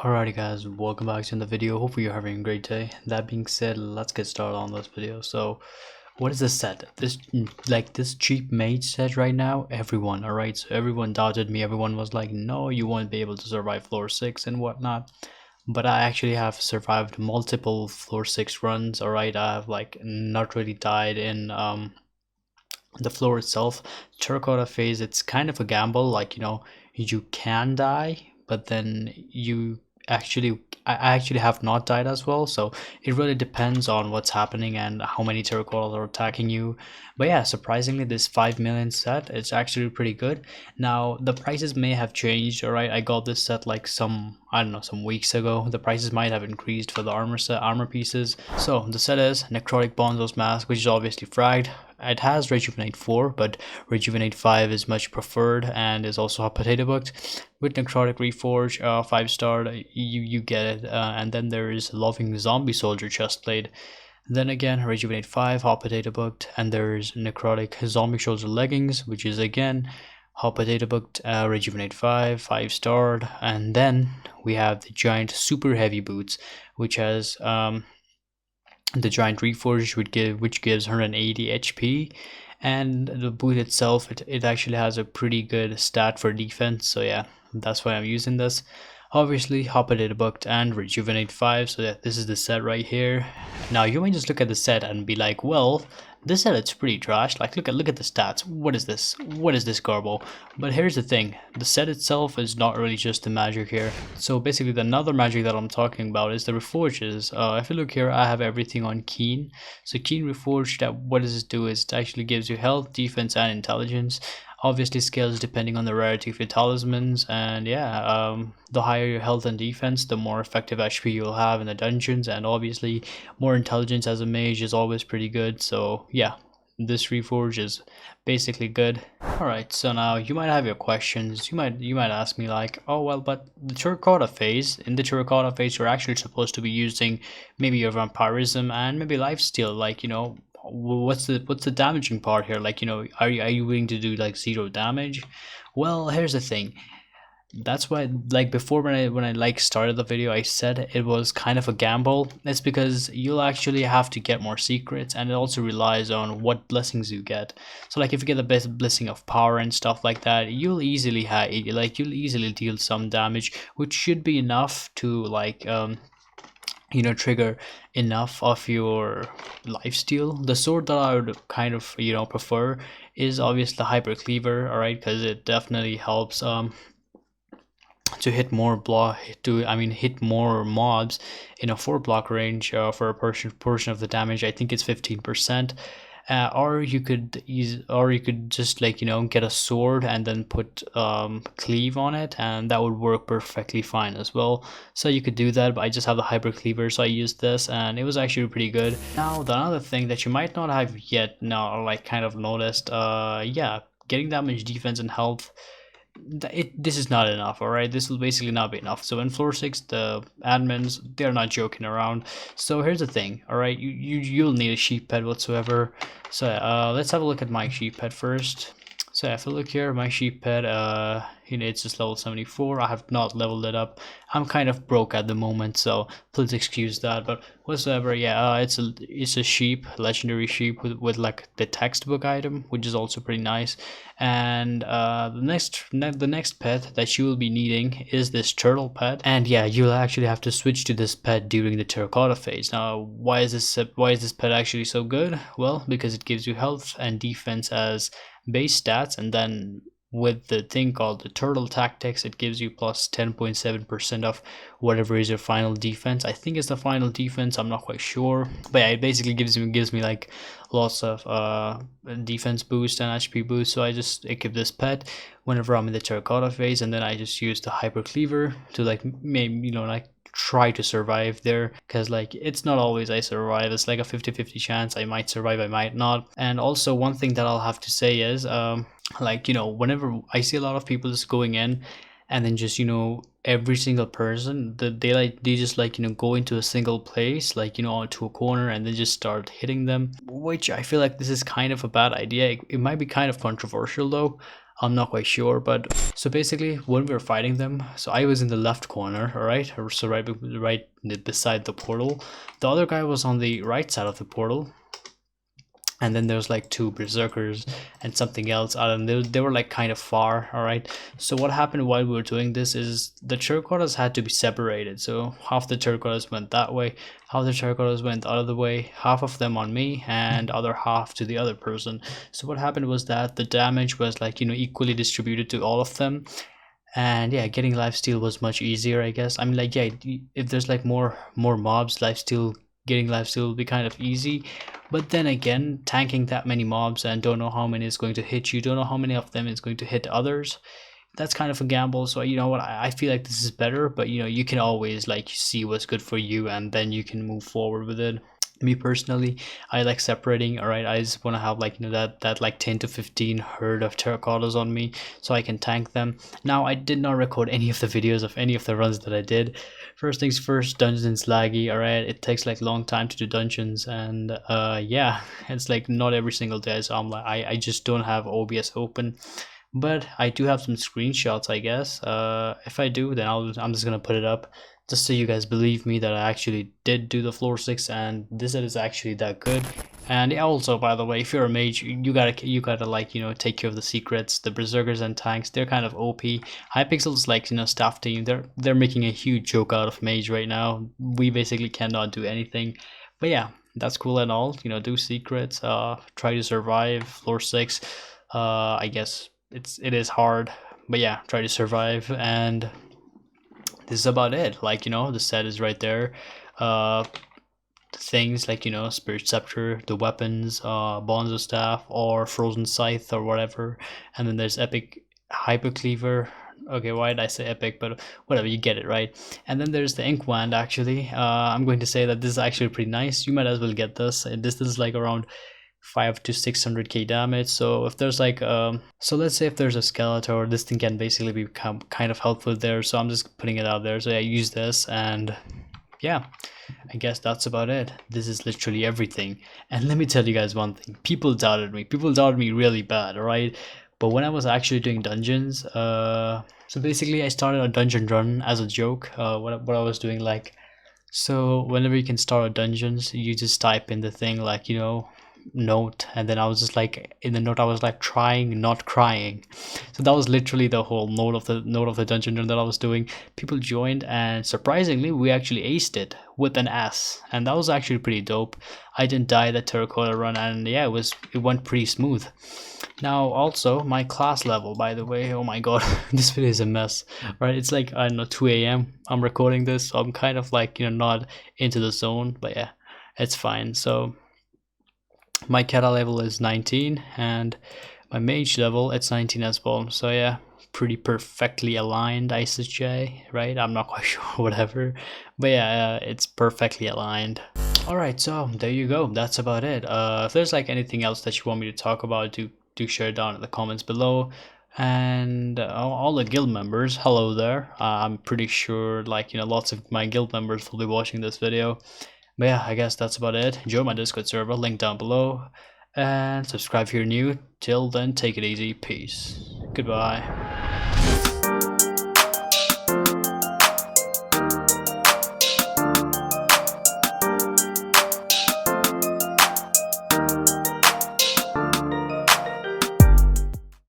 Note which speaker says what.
Speaker 1: Alrighty guys, welcome back to the video. Hopefully you're having a great day. That being said, let's get started on this video. So what is this set? This cheap mage set right now, everyone, alright? So everyone doubted me, everyone was like, no, you won't be able to survive floor 6 and whatnot. But I actually have survived multiple floor 6 runs, alright? I have like not really died in the floor itself. Terracotta phase, it's kind of a gamble, like you can die, but then I actually have not died as well, so it really depends on what's happening and how many terracottas are attacking you. But yeah, surprisingly this 5 million set, it's actually pretty good. Now the prices may have changed, all right? I got this set like some weeks ago. The prices might have increased for the armor pieces. So the set is Necrotic Bonzo's Mask, which is obviously fragged. It has Rejuvenate 4, but Rejuvenate 5 is much preferred and is also hot potato booked. With Necrotic Reforge, 5-star, you get it. And then there is Loving Zombie Soldier Chestplate. Then again, Rejuvenate 5, hot potato booked. And there's Necrotic Zombie Soldier Leggings, which is again hot potato booked. Rejuvenate 5, 5-starred. And then we have the Giant Super Heavy Boots, which has the Giant Reforge which gives 180 HP, and the boot itself, it actually has a pretty good stat for defense, so yeah, that's why I'm using this. Obviously hot potato booked and Rejuvenate 5, so yeah, this is the set right here. Now you may just look at the set and be like, well, this set it's pretty trash. Like look at the stats. What is this garbo? But here's the thing, the set itself is not really just the magic here. So basically the another magic that I'm talking about is the reforges. If you look here, I have everything on keen. So keen reforged, that what does it do is it actually gives you health, defense, and intelligence. Obviously scales depending on the rarity of your talismans, and yeah, the higher your health and defense, the more effective HP you'll have in the dungeons, and obviously more intelligence as a mage is always pretty good. So yeah, this reforge is basically good. Alright, so now you might have your questions. You might ask me like, oh well, but the terracotta phase, in the terracotta phase you're actually supposed to be using maybe your vampirism and maybe lifesteal, like what's the damaging part here? Like are you willing to do like 0 damage? Well, here's the thing, that's why, like before, when I like started the video, I said it was kind of a gamble. It's because you'll actually have to get more secrets, and it also relies on what blessings you get. So like if you get the best blessing of power and stuff like that, you'll easily deal some damage, which should be enough to like trigger enough of your lifesteal. The sword that I would kind of prefer is obviously the hyper cleaver, all right, because it definitely helps to hit more hit more mobs in a 4 block range for a portion of the damage. I think it's 15%. Or you could just like get a sword and then put cleave on it, and that would work perfectly fine as well. So you could do that, but I just have the hyper cleaver, so I used this and it was actually pretty good. Now the another thing that you might not have yet now like kind of noticed, yeah, getting that much defense and health, this is not enough. All right, this will basically not be enough. So in floor 6, the admins, they're not joking around. So here's the thing, all right, you'll need a sheep pet whatsoever. So let's have a look at my sheep pet first. So if I look here, my sheep pet, it's just level 74. I have not leveled it up. I'm kind of broke at the moment, so please excuse that. But whatsoever, yeah, it's a sheep, legendary sheep with like the textbook item, which is also pretty nice. And the next pet that you will be needing is this turtle pet. And yeah, you'll actually have to switch to this pet during the terracotta phase. Now, why is this pet actually so good? Well, because it gives you health and defense as base stats, and then with the thing called the turtle tactics, it gives you plus 10.7% of whatever is your final defense. I think it's the final defense, I'm not quite sure, but yeah, it basically gives me like lots of defense boost and HP boost. So I just equip this pet whenever I'm in the terracotta phase, and then I just use the hyper cleaver to like maybe like try to survive there, because like it's not always I survive. It's like a 50-50 chance. I might survive, I might not. And also one thing that I'll have to say is like whenever I see a lot of people just going in and then just every single person they just like go into a single place, like to a corner, and then just start hitting them, which I feel like this is kind of a bad idea. It might be kind of controversial though. I'm not quite sure. But so basically when we were fighting them, so I was in the left corner, all right, so right beside the portal. The other guy was on the right side of the portal, and then there's like two berserkers and something else. I don't know, they were like kind of far. All right, so what happened while we were doing this is the terracottas had to be separated. So half the terracottas went that way, half the terracottas went the other way, half of them on me and other half to the other person. So what happened was that the damage was like, you know, equally distributed to all of them. And yeah, getting lifesteal was much easier, I guess. I mean, like, yeah, if there's like more mobs, lifesteal, getting lifesteal will be kind of easy. But then again, tanking that many mobs and don't know how many is going to hit you, don't know how many of them is going to hit others, that's kind of a gamble. So you know what, I feel like this is better, but you know, you can always like see what's good for you and then you can move forward with it. Me personally, I like separating. All right, I just want to have like, you know, that like 10 to 15 herd of terracottas on me so I can tank them. Now I did not record any of the videos of any of the runs that I did. First things first, dungeons laggy. All right, it takes like long time to do dungeons, and yeah, it's like not every single day. So I'm like, I just don't have OBS open, but I do have some screenshots, I guess. If I do, then I'm just gonna put it up just so you guys believe me that I actually did do the floor 6 and this is actually that good. And also, by the way, if you're a mage, you gotta like, you know, take care of the secrets. The berserkers and tanks, they're kind of OP. Hypixel's like, you know, staff team, they're making a huge joke out of mage right now. We basically cannot do anything. But yeah, that's cool and all, you know, do secrets, try to survive floor 6. I guess it is hard, but yeah, try to survive. And this is about it. Like, you know, the set is right there. Things like, you know, spirit scepter, the weapons, bonzo staff or frozen scythe or whatever. And then there's epic hypercleaver. Okay, why did I say epic? But whatever, you get it, right? And then there's the ink wand. Actually, I'm going to say that this is actually pretty nice. You might as well get this. This is like around 5 to 600k damage. So if there's like so let's say if there's a skeleton, this thing can basically become kind of helpful there. So I'm just putting it out there. So I use this, and yeah, I guess that's about it. This is literally everything. And let me tell you guys one thing, people doubted me really bad, all right? But when I was actually doing dungeons, so basically I started a dungeon run as a joke. What I was doing, like, so whenever you can start a dungeons, you just type in the thing like, you know, note, and then I was just like, in the note I was like, trying not crying. So that was literally the whole note of the dungeon run that I was doing. People joined, and surprisingly we actually aced it with an S, and that was actually pretty dope. I didn't die that terracotta run, and yeah, it went pretty smooth. Now also my class level, by the way, oh my god, this video is a mess, right? It's like, I don't know, 2 a.m. I'm recording this, so I'm kind of like, you know, not into the zone, but yeah, it's fine. So my kata level is 19 and my mage level, it's 19 as well. So yeah, pretty perfectly aligned, I should say, right? I'm not quite sure, whatever, but yeah, it's perfectly aligned. Alright, so there you go, that's about it. If there's like anything else that you want me to talk about, do share it down in the comments below. And all the guild members, hello there. I'm pretty sure, like, you know, lots of my guild members will be watching this video. But yeah, I guess that's about it. Join my Discord server, link down below, and subscribe if you're new. Till then, take it easy. Peace. Goodbye.